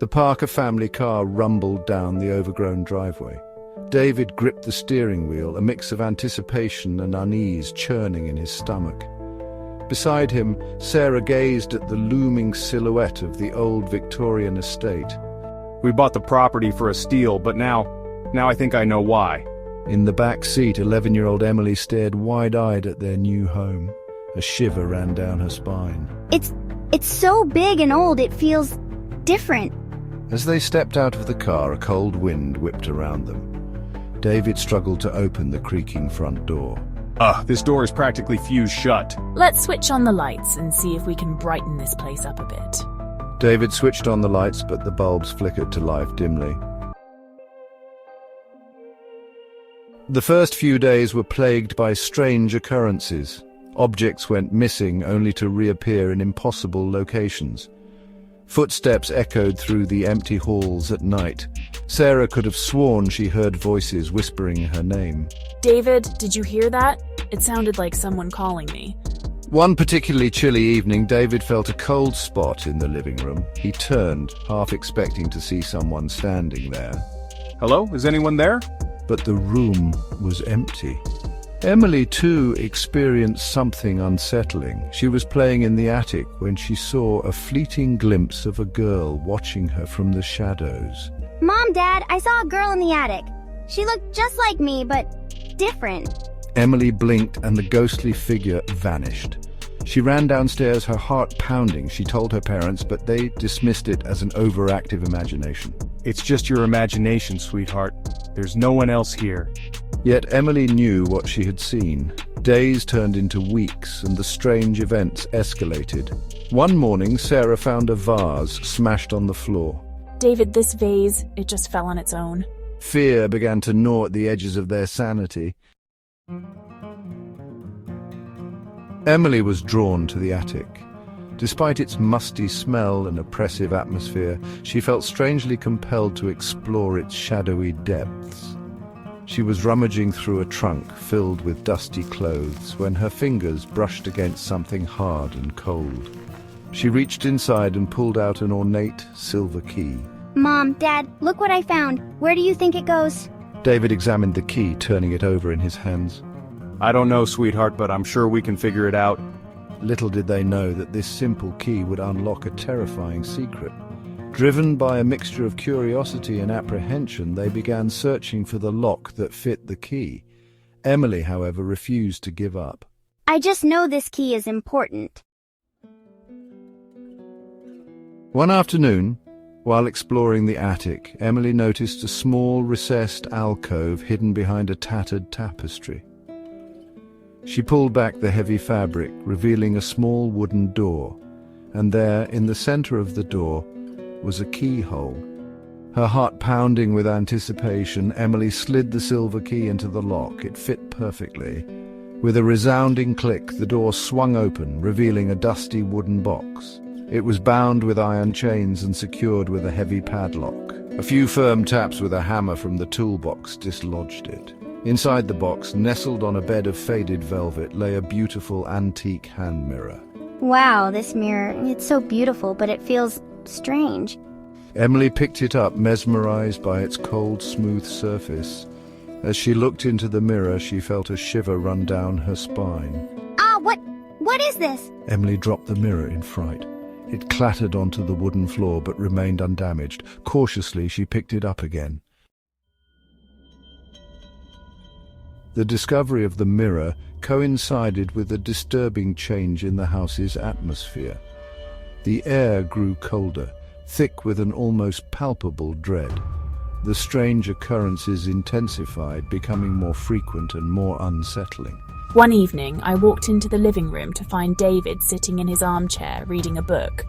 The Parker family car rumbled down the overgrown driveway. David gripped the steering wheel, a mix of anticipation and unease churning in his stomach. Beside him, Sarah gazed at the looming silhouette of the old Victorian estate. We bought the property for a steal, but now I think I know why. In the back seat, 11-year-old Emily stared wide-eyed at their new home. A shiver ran down her spine. It's so big and old, it feels different. As they stepped out of the car, a cold wind whipped around them. David struggled to open the creaking front door. This door is practically fused shut. Let's switch on the lights and see if we can brighten this place up a bit. David switched on the lights, but the bulbs flickered to life dimly. The first few days were plagued by strange occurrences. Objects went missing only to reappear in impossible locations. Footsteps echoed through the empty halls at night. Sarah could have sworn she heard voices whispering her name. David, did you hear that? It sounded like someone calling me. One particularly chilly evening, David felt a cold spot in the living room. He turned, half expecting to see someone standing there. Hello? Is anyone there? But the room was empty. Emily, too, experienced something unsettling. She was playing in the attic when she saw a fleeting glimpse of a girl watching her from the shadows. Mom, Dad, I saw a girl in the attic. She looked just like me, but different. Emily blinked and the ghostly figure vanished. She ran downstairs, her heart pounding. She told her parents, but they dismissed it as an overactive imagination. It's just your imagination, sweetheart. There's no one else here. Yet Emily knew what she had seen. Days turned into weeks, and the strange events escalated. One morning, Sarah found a vase smashed on the floor. David, this vase, it just fell on its own. Fear began to gnaw at the edges of their sanity. Emily was drawn to the attic. Despite its musty smell and oppressive atmosphere, she felt strangely compelled to explore its shadowy depths. She was rummaging through a trunk filled with dusty clothes when her fingers brushed against something hard and cold. She reached inside and pulled out an ornate silver key. Mom, Dad, look what I found. Where do you think it goes? David examined the key, turning it over in his hands. I don't know, sweetheart, but I'm sure we can figure it out. Little did they know that this simple key would unlock a terrifying secret. Driven by a mixture of curiosity and apprehension, they began searching for the lock that fit the key. Emily, however, refused to give up. I just know this key is important. One afternoon, while exploring the attic, Emily noticed a small recessed alcove hidden behind a tattered tapestry. She pulled back the heavy fabric, revealing a small wooden door, and there, in the center of the door, was a keyhole. Her heart pounding with anticipation, Emily slid the silver key into the lock. It fit perfectly. With a resounding click, the door swung open, revealing a dusty wooden box. It was bound with iron chains and secured with a heavy padlock. A few firm taps with a hammer from the toolbox dislodged it. Inside the box, nestled on a bed of faded velvet, lay a beautiful antique hand mirror. Wow, this mirror, it's so beautiful, but it feels strange. Emily picked it up, mesmerized by its cold, smooth surface. As she looked into the mirror, she felt a shiver run down her spine. What is this? Emily dropped the mirror in fright. It clattered onto the wooden floor but remained undamaged. Cautiously, she picked it up again. The discovery of the mirror coincided with a disturbing change in the house's atmosphere. The air grew colder, thick with an almost palpable dread. The strange occurrences intensified, becoming more frequent and more unsettling. One evening, I walked into the living room to find David sitting in his armchair reading a book.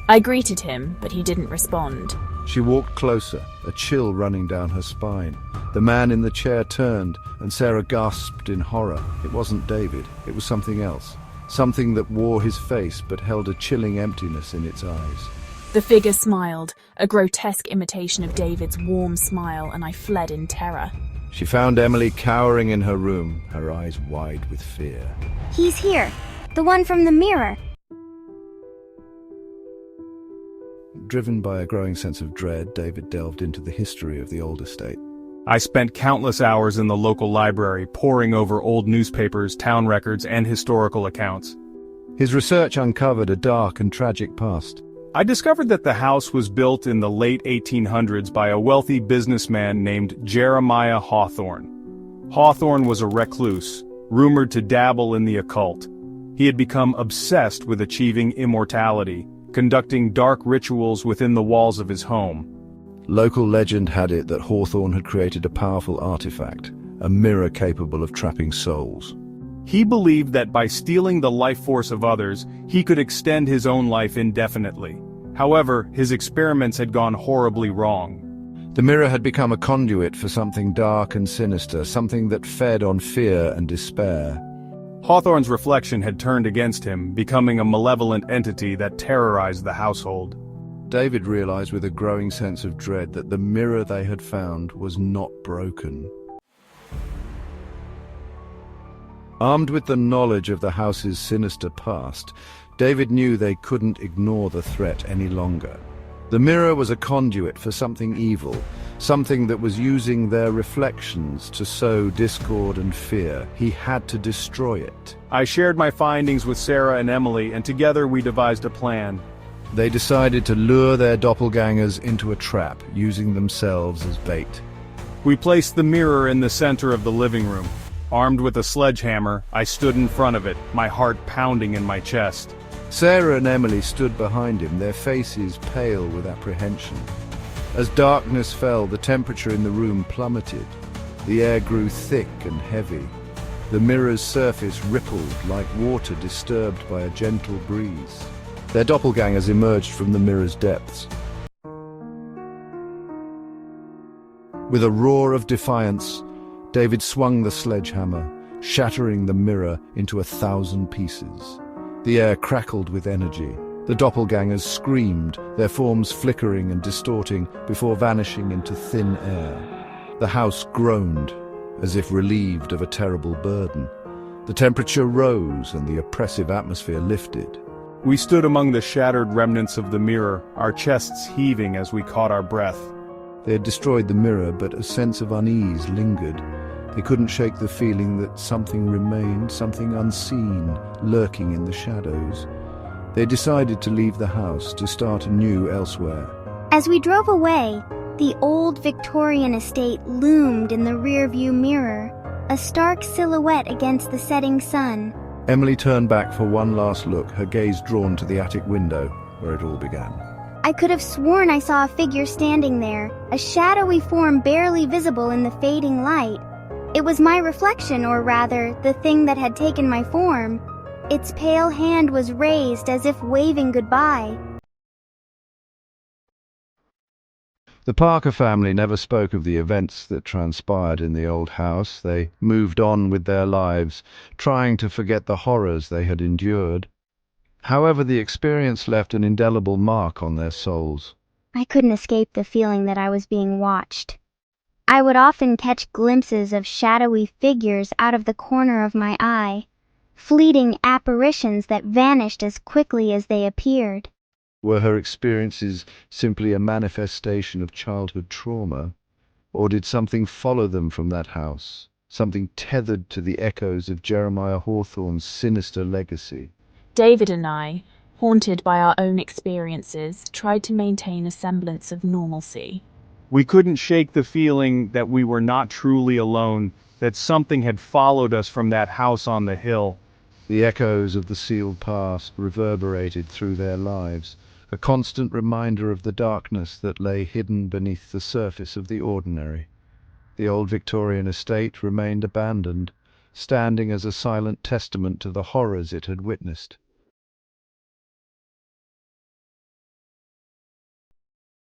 I greeted him, but he didn't respond. She walked closer, a chill running down her spine. The man in the chair turned, and Sarah gasped in horror. It wasn't David, it was something else. Something that wore his face but held a chilling emptiness in its eyes. The figure smiled, a grotesque imitation of David's warm smile, and I fled in terror. She found Emily cowering in her room, her eyes wide with fear. He's here, the one from the mirror. Driven by a growing sense of dread, David delved into the history of the old estate. I spent countless hours in the local library, poring over old newspapers, town records, and historical accounts. His research uncovered a dark and tragic past. I discovered that the house was built in the late 1800s by a wealthy businessman named Jeremiah Hawthorne. Hawthorne was a recluse, rumored to dabble in the occult. He had become obsessed with achieving immortality, conducting dark rituals within the walls of his home. Local legend had it that Hawthorne had created a powerful artifact, a mirror capable of trapping souls. He believed that by stealing the life force of others, he could extend his own life indefinitely. However, his experiments had gone horribly wrong. The mirror had become a conduit for something dark and sinister, something that fed on fear and despair. Hawthorne's reflection had turned against him, becoming a malevolent entity that terrorized the household. David realized with a growing sense of dread that the mirror they had found was not broken. Armed with the knowledge of the house's sinister past, David knew they couldn't ignore the threat any longer. The mirror was a conduit for something evil, something that was using their reflections to sow discord and fear. He had to destroy it. I shared my findings with Sarah and Emily, and together we devised a plan. They decided to lure their doppelgangers into a trap, using themselves as bait. We placed the mirror in the center of the living room. Armed with a sledgehammer, I stood in front of it, my heart pounding in my chest. Sarah and Emily stood behind him, their faces pale with apprehension. As darkness fell, the temperature in the room plummeted. The air grew thick and heavy. The mirror's surface rippled like water disturbed by a gentle breeze. Their doppelgangers emerged from the mirror's depths. With a roar of defiance, David swung the sledgehammer, shattering the mirror into 1,000 pieces. The air crackled with energy. The doppelgangers screamed, their forms flickering and distorting before vanishing into thin air. The house groaned, as if relieved of a terrible burden. The temperature rose and the oppressive atmosphere lifted. We stood among the shattered remnants of the mirror, our chests heaving as we caught our breath. They had destroyed the mirror, but a sense of unease lingered. They couldn't shake the feeling that something remained, something unseen, lurking in the shadows. They decided to leave the house, to start anew elsewhere. As we drove away, the old Victorian estate loomed in the rearview mirror, a stark silhouette against the setting sun. Emily turned back for one last look, her gaze drawn to the attic window, where it all began. I could have sworn I saw a figure standing there, a shadowy form barely visible in the fading light. It was my reflection, or rather, the thing that had taken my form. Its pale hand was raised as if waving goodbye. The Parker family never spoke of the events that transpired in the old house. They moved on with their lives, trying to forget the horrors they had endured. However, the experience left an indelible mark on their souls. I couldn't escape the feeling that I was being watched. I would often catch glimpses of shadowy figures out of the corner of my eye, fleeting apparitions that vanished as quickly as they appeared. Were her experiences simply a manifestation of childhood trauma? Or did something follow them from that house? Something tethered to the echoes of Jeremiah Hawthorne's sinister legacy? David and I, haunted by our own experiences, tried to maintain a semblance of normalcy. We couldn't shake the feeling that we were not truly alone, that something had followed us from that house on the hill. The echoes of the sealed past reverberated through their lives, a constant reminder of the darkness that lay hidden beneath the surface of the ordinary. The old Victorian estate remained abandoned, standing as a silent testament to the horrors it had witnessed.